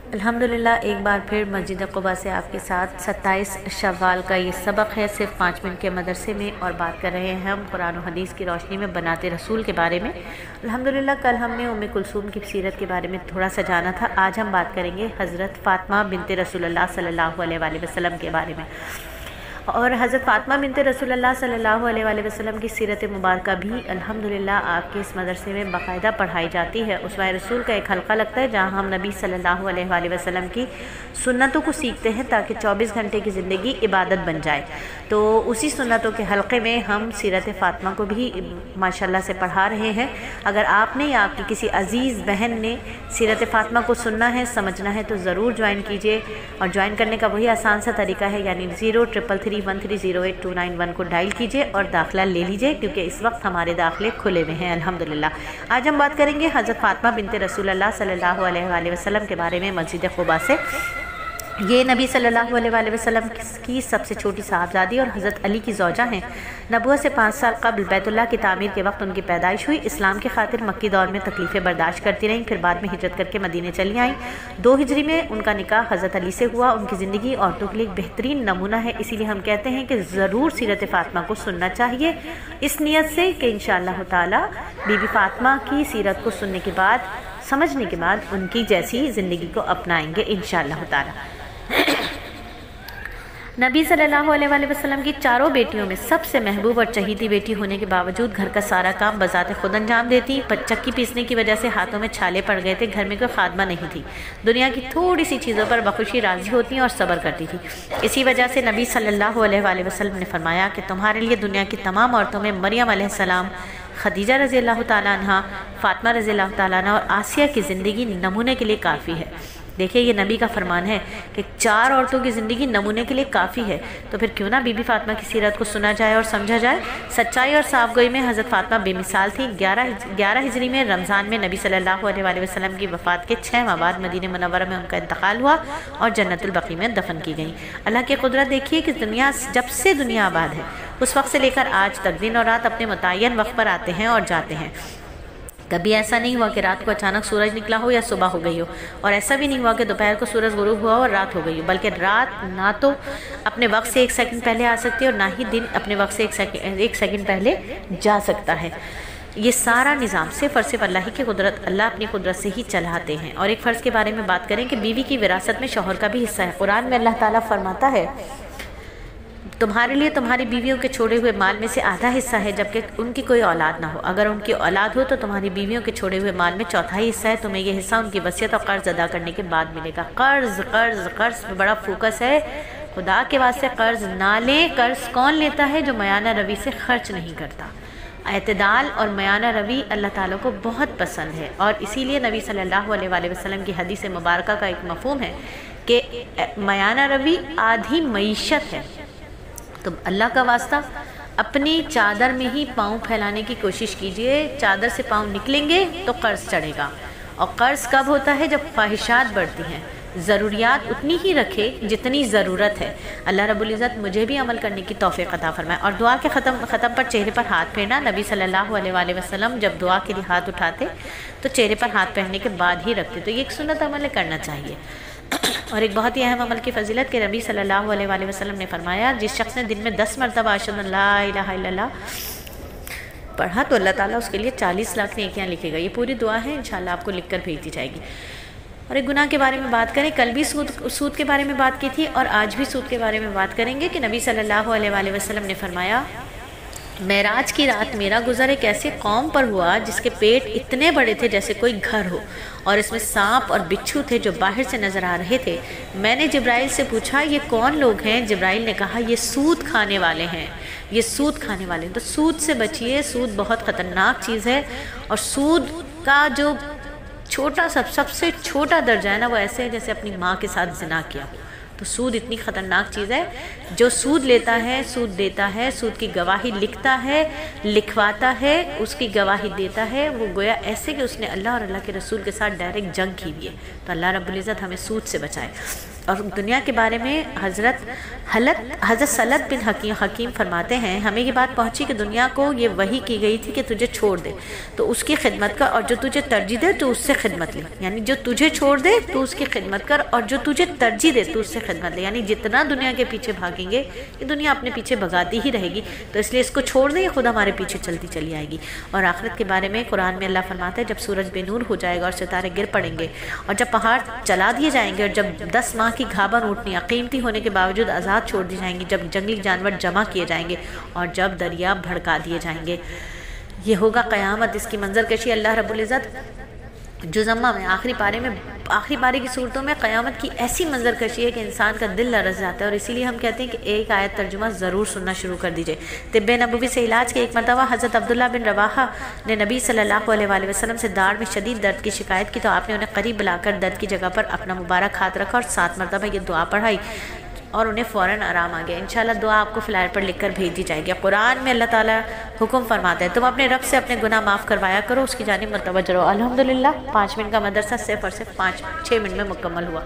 الحمدللہ ایک بار پھر مسجد قباء سے آپ کے ساتھ 27 شوال کا یہ سبق ہے، صرف 5 منٹ کے مدرسے میں، اور بات کر رہے ہیں ہم قرآن و حدیث کی روشنی میں بنات رسول کے بارے میں۔ الحمدللہ کل ہم نے ام کلثوم کی سیرت کے بارے میں تھوڑا سا جانا تھا، آج ہم بات کریں گے حضرت فاطمہ بنت رسول اللہ صلی اللہ علیہ وآلہ وسلم کے بارے میں۔ اور حضرت فاطمہ بنت رسول اللہ صلی اللہ علیہ وآلہ وسلم کی سیرت مبارکہ بھی الحمدللہ آپ کے اس مدرسے میں باقاعدہ پڑھائی جاتی ہے۔ اسوہ رسول کا ایک حلقہ لگتا ہے جہاں ہم نبی صلی اللہ علیہ وآلہ وسلم کی سنتوں کو سیکھتے ہیں تاکہ 24 گھنٹے کی زندگی عبادت بن جائے۔ تو اسی سنتوں کے حلقے میں ہم سیرت فاطمہ کو بھی ماشاءاللہ سے پڑھا رہے ہیں۔ اگر آپ نے یا آپ کی کسی عزیز بہن نے سیرت فاطمہ کو سننا ہے، سمجھنا ہے، تو ضرور جوائن کیجئے، اور جوائن کرنے کا وہی آسان سا طریقہ ہے، یعنی 0333130829 کو ڈائل کیجئے اور داخلہ لے لیجئے، کیونکہ اس وقت ہمارے داخلے کھلے ہوئے ہیں الحمدللہ۔ آج ہم بات کریں گے حضرت فاطمہ بنت رسول اللہ صلی اللہ علیہ وآلہ وسلم کے بارے میں مسجد قباء سے۔ یہ نبی صلی اللہ علیہ وآلہ وسلم کی سب سے چھوٹی صاحبزادی اور حضرت علی کی زوجہ ہیں۔ نبوت سے 5 سال قبل بیت اللہ کی تعمیر کے وقت ان کی پیدائش ہوئی۔ اسلام کی خاطر مکی دور میں تکلیفیں برداشت کرتی رہیں، پھر بعد میں ہجرت کر کے مدینے چلی آئیں۔ 2 ہجری میں ان کا نکاح حضرت علی سے ہوا۔ ان کی زندگی عورتوں کے لیے ایک بہترین نمونہ ہے، اسی لیے ہم کہتے ہیں کہ ضرور سیرت فاطمہ کو سننا چاہیے، اس نیت سے کہ انشاءاللہ تعالی بی بی فاطمہ کی سیرت کو سننے کے بعد، سمجھنے کے بعد ان کی جیسی زندگی کو اپنائیں گے انشاءاللہ تعالی۔ نبی صلی اللہ علیہ وآلہ وسلم کی 4 بیٹیوں میں سب سے محبوب اور چہیتی بیٹی ہونے کے باوجود گھر کا سارا کام بذات خود انجام دیتی۔ چکی پیسنے کی وجہ سے ہاتھوں میں چھالے پڑ گئے تھے، گھر میں کوئی خادمہ نہیں تھی، دنیا کی تھوڑی سی چیزوں پر بخوشی راضی ہوتی اور صبر کرتی تھی۔ اسی وجہ سے نبی صلی اللہ علیہ وآلہ وسلم نے فرمایا کہ تمہارے لیے دنیا کی تمام عورتوں میں مریم علیہ السلام، خدیجہ رضی اللہ تعالیٰ عنہ، فاطمہ رضی اللہ تعالیٰ عنہ اور آسیہ کی زندگی نمونے کے لیے کافی ہے۔ دیکھیں یہ نبی کا فرمان ہے کہ 4 عورتوں کی زندگی نمونے کے لیے کافی ہے، تو پھر کیوں نہ بی بی فاطمہ کی سیرت کو سنا جائے اور سمجھا جائے۔ سچائی اور صاف گوئی میں حضرت فاطمہ بے مثال تھی۔ 11 ہجری میں رمضان میں نبی صلی اللہ علیہ وآلہ وسلم کی وفات کے 6 ماہ بعد مدینہ منورہ میں ان کا انتقال ہوا اور جنت البقیع میں دفن کی گئیں۔ اللہ کی قدرت دیکھیے کہ جب سے دنیا آباد ہے اس وقت سے لے کر آج تک دن اور رات اپنے متعین وقت پر آتے ہیں اور جاتے ہیں۔ کبھی ایسا نہیں ہوا کہ رات کو اچانک سورج نکلا ہو یا صبح ہو گئی ہو، اور ایسا بھی نہیں ہوا کہ دوپہر کو سورج غروب ہوا اور رات ہو گئی ہو، بلکہ رات نہ تو اپنے وقت سے 1 سیکنڈ پہلے آ سکتی ہے اور نہ ہی دن اپنے وقت سے 1 سیکنڈ پہلے جا سکتا ہے۔ یہ سارا نظام صرف اور صرف اللہ ہی کی قدرت، اللہ اپنی قدرت سے ہی چلاتے ہیں۔ اور ایک فرض کے بارے میں بات کریں کہ بیوی کی وراثت میں شوہر کا بھی حصہ ہے۔ قرآن میں اللہ تعالیٰ فرماتا ہے تمہارے لیے تمہاری بیویوں کے چھوڑے ہوئے مال میں سے آدھا حصہ ہے جبکہ ان کی کوئی اولاد نہ ہو، اگر ان کی اولاد ہو تو تمہاری بیویوں کے چھوڑے ہوئے مال میں 1/4 حصہ ہے، تمہیں یہ حصہ ان کی وصیت اور قرض ادا کرنے کے بعد ملے گا۔ قرض قرض قرض میں بڑا فوکس ہے، خدا کے واسطے قرض نہ لیں۔ قرض کون لیتا ہے؟ جو میانہ روی سے خرچ نہیں کرتا۔ اعتدال اور میانہ روی اللہ تعالیٰ کو بہت پسند ہے، اور اسی لیے نبی صلی اللہ علیہ وآلہ وسلم کی حدیث مبارکہ کا ایک مفہوم ہے کہ میانہ روی آدھی معیشت ہے۔ تو اللہ کا واسطہ اپنی چادر میں ہی پاؤں پھیلانے کی کوشش کیجئے۔ چادر سے پاؤں نکلیں گے تو قرض چڑھے گا، اور قرض کب ہوتا ہے؟ جب خواہشات بڑھتی ہیں۔ ضروریات اتنی ہی رکھے جتنی ضرورت ہے۔ اللہ رب العزت مجھے بھی عمل کرنے کی توفیق عطا فرمائے۔ اور دعا کے ختم پر چہرے پر ہاتھ پھیرنا، نبی صلی اللہ علیہ وآلہ وسلم جب دعا کے لیے ہاتھ اٹھاتے تو چہرے پر ہاتھ پھیرنے کے بعد ہی رکھتے، تو یہ ایک سنت عمل کرنا چاہیے۔ اور ایک بہت ہی اہم عمل کی فضیلت کہ نبی صلی اللہ علیہ وآلہ وسلم نے فرمایا جس شخص نے دن میں 10 مرتبہ اشہد ان لا الہ الا اللہ پڑھا تو اللہ تعالیٰ اس کے لیے 40 لاکھ نیکیاں لکھے گا۔ یہ پوری دعا ہے، انشاءاللہ آپ کو لکھ کر بھیج دی جائے گی۔ اور ایک گناہ کے بارے میں بات کریں، کل بھی سود کے بارے میں بات کی تھی اور آج بھی سود کے بارے میں بات کریں گے کہ نبی صلی اللہ علیہ وآلہ وسلم نے فرمایا معراج کی رات میرا گزر ایک ایسے قوم پر ہوا جس کے پیٹ اتنے بڑے تھے جیسے کوئی گھر ہو، اور اس میں سانپ اور بچھو تھے جو باہر سے نظر آ رہے تھے۔ میں نے جبرائیل سے پوچھا یہ کون لوگ ہیں؟ جبرائیل نے کہا یہ سود کھانے والے ہیں، یہ سود کھانے والے ہیں۔ تو سود سے بچیے، سود بہت خطرناک چیز ہے، اور سود کا جو سب سے چھوٹا درجہ ہے نا، وہ ایسے ہے جیسے اپنی ماں کے ساتھ زنا کیا۔ تو سود اتنی خطرناک چیز ہے، جو سود لیتا ہے، سود دیتا ہے، سود کی گواہی لکھتا ہے، لکھواتا ہے، اس کی گواہی دیتا ہے، وہ گویا ایسے کہ اس نے اللہ اور اللہ کے رسول کے ساتھ ڈائریکٹ جنگ کی ہوئی ہے۔ تو اللہ رب العزت ہمیں سود سے بچائے۔ اور دنیا کے بارے میں حضرت سلط بن حکیم فرماتے ہیں ہمیں یہ بات پہنچی کہ دنیا کو یہ وحی کی گئی تھی کہ تجھے چھوڑ دے تو اس کی خدمت کر، اور جو تجھے ترجیح دے تو اس سے خدمت لے، یعنی جو تجھے چھوڑ دے تو اس کی خدمت کر، اور جو تجھے ترجیح دے تو اس سے خدمت لے، یعنی جتنا دنیا کے پیچھے بھاگیں گے یہ دنیا اپنے پیچھے بھگاتی ہی رہے گی، تو اس لیے اس کو چھوڑ دیں، یہ خود ہمارے پیچھے چلتی چلی آئے گی۔ اور آخرت کے بارے میں قرآن میں اللہ فرماتا ہے جب سورج بے نور ہو جائے گا اور ستارے گر پڑیں گے، اور جب پہاڑ جلا دیے جائیں گے، اور جب 10 ماہ کی گھابن اونٹنیاں قیمتی ہونے کے باوجود آزاد چھوڑ دی جائیں گی، جب جنگلی جانور جمع کیے جائیں گے، اور جب دریا بھڑکا دیے جائیں گے، یہ ہوگا قیامت۔ اس کی منظر کشی اللہ رب العزت جزمہ میں آخری پارے کی صورتوں میں قیامت کی ایسی منظر کشی ہے کہ انسان کا دل لرز جاتا ہے، اور اسی لیے ہم کہتے ہیں کہ ایک آیت ترجمہ ضرور سننا شروع کر دیجئے۔ طب نبوی سے علاج کے ایک مرتبہ حضرت عبداللہ بن رواحہ نے نبی صلی اللہ علیہ وآلہ وسلم سے داڑھ میں شدید درد کی شکایت کی، تو آپ نے انہیں قریب بلا کر درد کی جگہ پر اپنا مبارک ہاتھ رکھا اور 7 مرتبہ یہ دعا پڑھائی، اور انہیں فوراً آرام آ گیا۔ انشاءاللہ دعا آپ کو فلائر پر لکھ کر بھیج دی جائے گی۔ قرآن میں اللہ تعالیٰ حکم فرماتا ہے تم اپنے رب سے اپنے گناہ معاف کروایا کرو، اس کی جانب متوجہ رہو۔ الحمدللہ 5 منٹ کا مدرسہ صرف اور صرف 6 منٹ میں مکمل ہوا۔